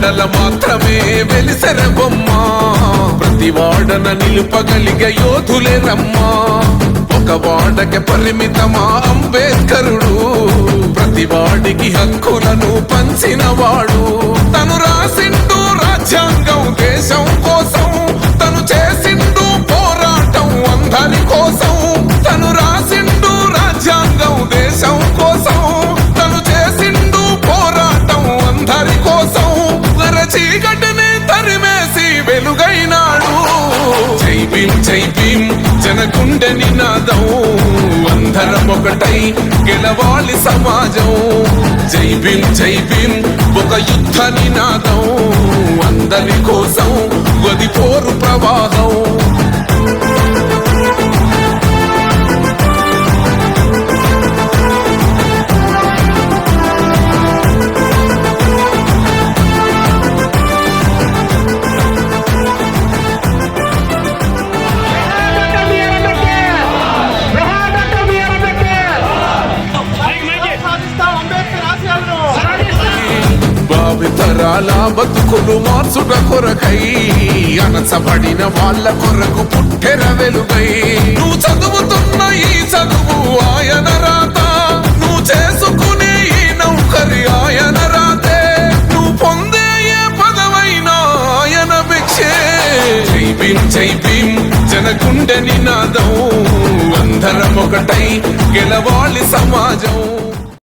కళల మాత్రమే వెలిసెర బొమ్మ ప్రతి వాడన నిలుపగలిగే యోధులే రమ్మా ఒక వాడకి పరిమితమా అంబేద్కరుడు ప్రతి వాడికి హక్కులను పంచిన వాడు తను రాసిండు రాజ్యాంగం దేశం కోసం తను చేసిండు పోరాటం అందరి కోసం తను రాసిండు రాజ్యాంగం దేశం కోసం తను చేసిండు పోరాటం అందరి కోసం చీకటిని తరిమేసి వెలుగైనాడు జై భీం జనగుండె నినాదం అందరం ఒకటై గెలవాలి సమాజం జై భీం ఒక యుద్ధ నినాదం అందరి కోసం గది పోరు ప్రవాహం భావితరాల బతుకులు మార్చుట కొరకై అనసబడిన వాళ్ళ కొరకు పుట్టెర వెలుగై నువ్వు చదువుతున్న ఈ చదువు ఆయన రాత నువ్వు చేసుకునే ఈ నౌకరి ఆయన రాతే నువ్వు పొందే ఏ పదవైనా ఆయన భిక్షే జై భీం జనగుండె నినాదం అందరం ఒకటై గెలవాలి సమాజం